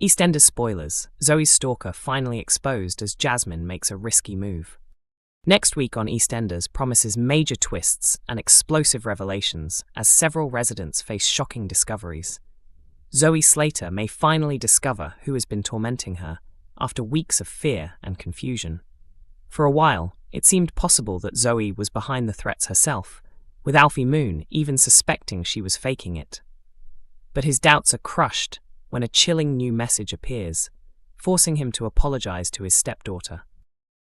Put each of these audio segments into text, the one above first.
EastEnders spoilers, Zoe's stalker finally exposed as Jasmine makes a risky move. Next week on EastEnders promises major twists and explosive revelations as several residents face shocking discoveries. Zoe Slater may finally discover who has been tormenting her after weeks of fear and confusion. For a while, it seemed possible that Zoe was behind the threats herself, with Alfie Moon even suspecting she was faking it. But his doubts are crushed when a chilling new message appears, forcing him to apologize to his stepdaughter.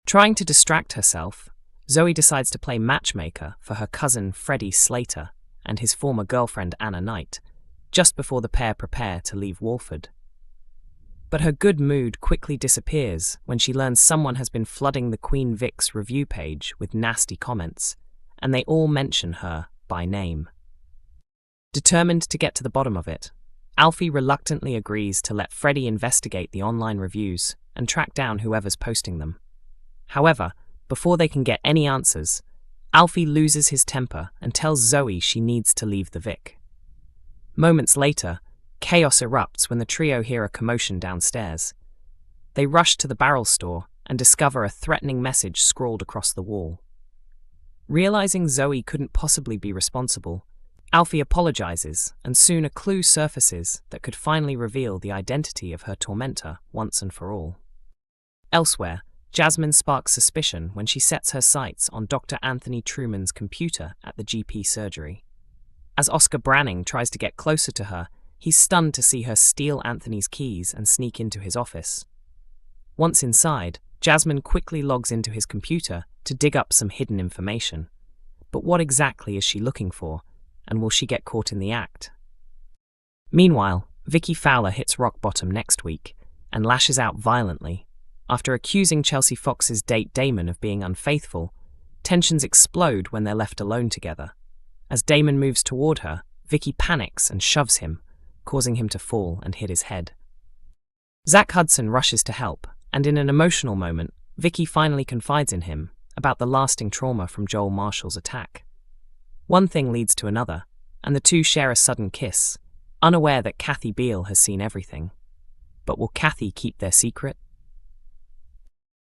Trying to distract herself, Zoe decides to play matchmaker for her cousin Freddie Slater and his former girlfriend Anna Knight, just before the pair prepare to leave Walford. But her good mood quickly disappears when she learns someone has been flooding the Queen Vic's review page with nasty comments, and they all mention her by name. Determined to get to the bottom of it, Alfie reluctantly agrees to let Freddie investigate the online reviews and track down whoever's posting them. However, before they can get any answers, Alfie loses his temper and tells Zoe she needs to leave the Vic. Moments later, chaos erupts when the trio hear a commotion downstairs. They rush to the barrel store and discover a threatening message scrawled across the wall. Realizing Zoe couldn't possibly be responsible, Alfie apologizes, and soon a clue surfaces that could finally reveal the identity of her tormentor once and for all. Elsewhere, Jasmine sparks suspicion when she sets her sights on Dr. Anthony Trueman's computer at the GP surgery. As Oscar Branning tries to get closer to her, he's stunned to see her steal Anthony's keys and sneak into his office. Once inside, Jasmine quickly logs into his computer to dig up some hidden information. But what exactly is she looking for? And will she get caught in the act? Meanwhile, Vicki Fowler hits rock bottom next week and lashes out violently. After accusing Chelsea Fox's date Damon of being unfaithful, tensions explode when they're left alone together. As Damon moves toward her, Vicki panics and shoves him, causing him to fall and hit his head. Zack Hudson rushes to help, and in an emotional moment, Vicki finally confides in him about the lasting trauma from Joel Marshall's attack. One thing leads to another, and the two share a sudden kiss, unaware that Kathy Beale has seen everything. But will Kathy keep their secret?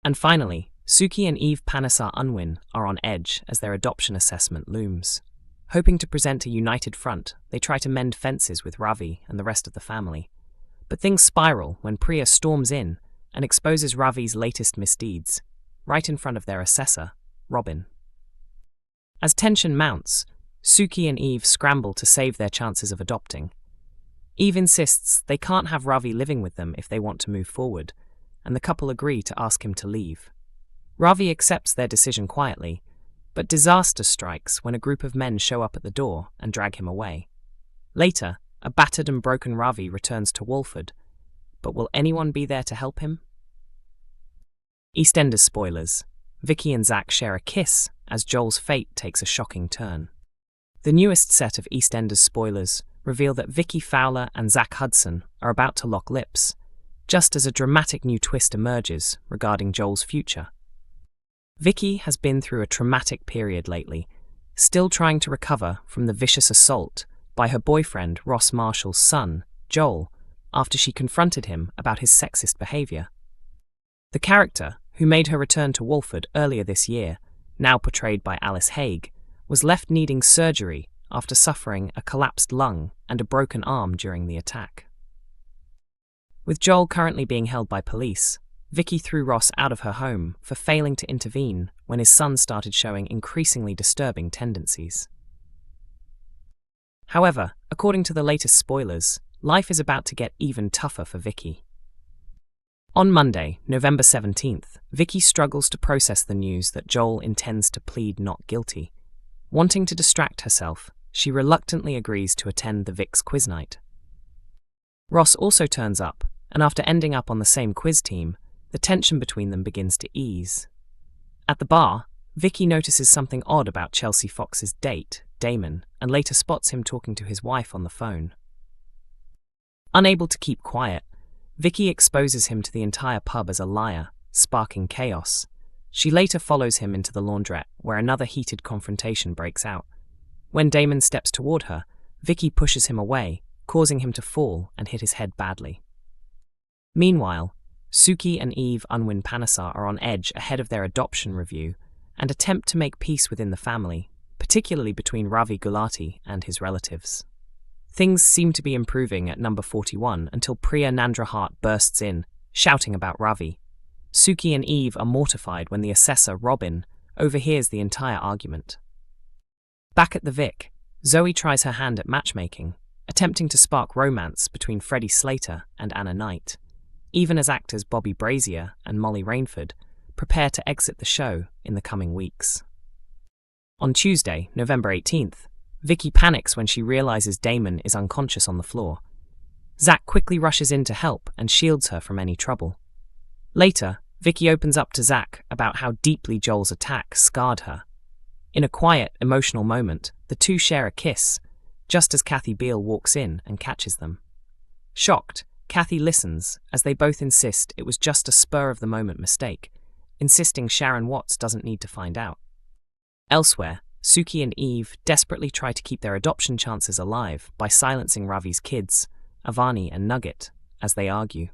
And finally, Suki and Eve Panesar Unwin are on edge as their adoption assessment looms. Hoping to present a united front, they try to mend fences with Ravi and the rest of the family. But things spiral when Priya storms in and exposes Ravi's latest misdeeds, right in front of their assessor, Robin. As tension mounts, Suki and Eve scramble to save their chances of adopting. Eve insists they can't have Ravi living with them if they want to move forward, and the couple agree to ask him to leave. Ravi accepts their decision quietly, but disaster strikes when a group of men show up at the door and drag him away. Later, a battered and broken Ravi returns to Walford, but will anyone be there to help him? EastEnders spoilers. Vicki and Zack share a kiss as Joel's fate takes a shocking turn. The newest set of EastEnders spoilers reveal that Vicki Fowler and Zack Hudson are about to lock lips, just as a dramatic new twist emerges regarding Joel's future. Vicki has been through a traumatic period lately, still trying to recover from the vicious assault by her boyfriend Ross Marshall's son, Joel, after she confronted him about his sexist behavior. The character, who made her return to Walford earlier this year, now portrayed by Alice Haig, was left needing surgery after suffering a collapsed lung and a broken arm during the attack. With Joel currently being held by police, Vicki threw Ross out of her home for failing to intervene when his son started showing increasingly disturbing tendencies. However, according to the latest spoilers, life is about to get even tougher for Vicki. On Monday, November 17th, Vicki struggles to process the news that Joel intends to plead not guilty. Wanting to distract herself, she reluctantly agrees to attend the Vic's quiz night. Ross also turns up, and after ending up on the same quiz team, the tension between them begins to ease. At the bar, Vicki notices something odd about Chelsea Fox's date, Damon, and later spots him talking to his wife on the phone. Unable to keep quiet, Vicki exposes him to the entire pub as a liar, sparking chaos. She later follows him into the laundrette, where another heated confrontation breaks out. When Damon steps toward her, Vicki pushes him away, causing him to fall and hit his head badly. Meanwhile, Suki and Eve Unwin Panesar are on edge ahead of their adoption review and attempt to make peace within the family, particularly between Ravi Gulati and his relatives. Things seem to be improving at number 41 until Priya Nandrahat bursts in, shouting about Ravi. Suki and Eve are mortified when the assessor, Robin, overhears the entire argument. Back at the Vic, Zoe tries her hand at matchmaking, attempting to spark romance between Freddie Slater and Anna Knight, even as actors Bobby Brazier and Molly Rainford prepare to exit the show in the coming weeks. On Tuesday, November 18th, Vicki panics when she realizes Damon is unconscious on the floor. Zack quickly rushes in to help and shields her from any trouble. Later, Vicki opens up to Zack about how deeply Joel's attack scarred her. In a quiet, emotional moment, the two share a kiss, just as Kathy Beale walks in and catches them. Shocked, Kathy listens as they both insist it was just a spur-of-the-moment mistake, insisting Sharon Watts doesn't need to find out. Elsewhere, Suki and Eve desperately try to keep their adoption chances alive by silencing Ravi's kids, Avani and Nugget, as they argue.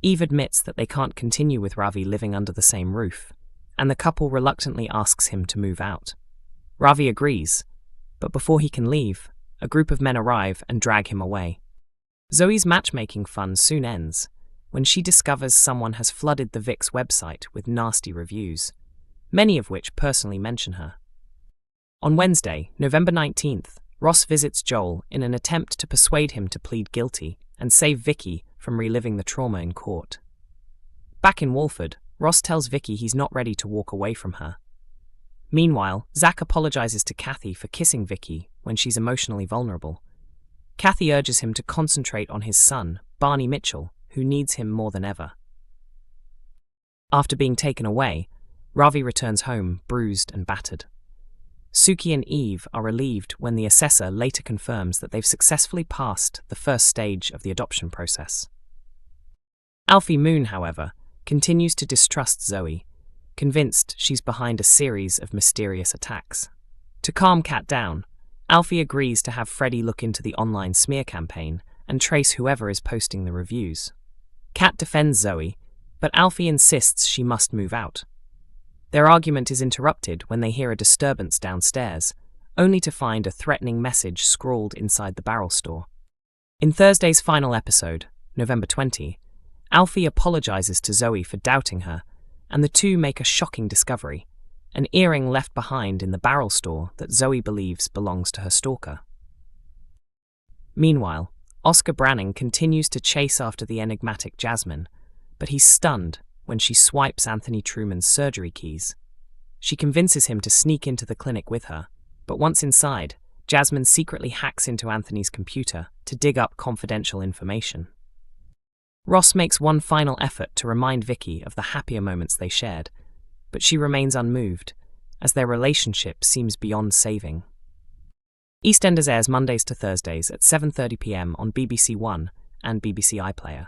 Eve admits that they can't continue with Ravi living under the same roof, and the couple reluctantly asks him to move out. Ravi agrees, but before he can leave, a group of men arrive and drag him away. Zoe's matchmaking fun soon ends when she discovers someone has flooded the Vic's website with nasty reviews, many of which personally mention her. On Wednesday, November 19th, Ross visits Joel in an attempt to persuade him to plead guilty and save Vicki from reliving the trauma in court. Back in Walford, Ross tells Vicki he's not ready to walk away from her. Meanwhile, Zack apologizes to Kathy for kissing Vicki when she's emotionally vulnerable. Kathy urges him to concentrate on his son, Barney Mitchell, who needs him more than ever. After being taken away, Ravi returns home bruised and battered. Suki and Eve are relieved when the assessor later confirms that they've successfully passed the first stage of the adoption process. Alfie Moon, however, continues to distrust Zoe, convinced she's behind a series of mysterious attacks. To calm Kat down, Alfie agrees to have Freddie look into the online smear campaign and trace whoever is posting the reviews. Kat defends Zoe, but Alfie insists she must move out. Their argument is interrupted when they hear a disturbance downstairs, only to find a threatening message scrawled inside the barrel store. In Thursday's final episode, November 20, Alfie apologizes to Zoe for doubting her, and the two make a shocking discovery, an earring left behind in the barrel store that Zoe believes belongs to her stalker. Meanwhile, Oscar Branning continues to chase after the enigmatic Jasmine, but he's stunned when she swipes Anthony Trueman's surgery keys. She convinces him to sneak into the clinic with her, but once inside, Jasmine secretly hacks into Anthony's computer to dig up confidential information. Ross makes one final effort to remind Vicki of the happier moments they shared, but she remains unmoved, as their relationship seems beyond saving. EastEnders airs Mondays to Thursdays at 7:30 p.m. on BBC One and BBC iPlayer.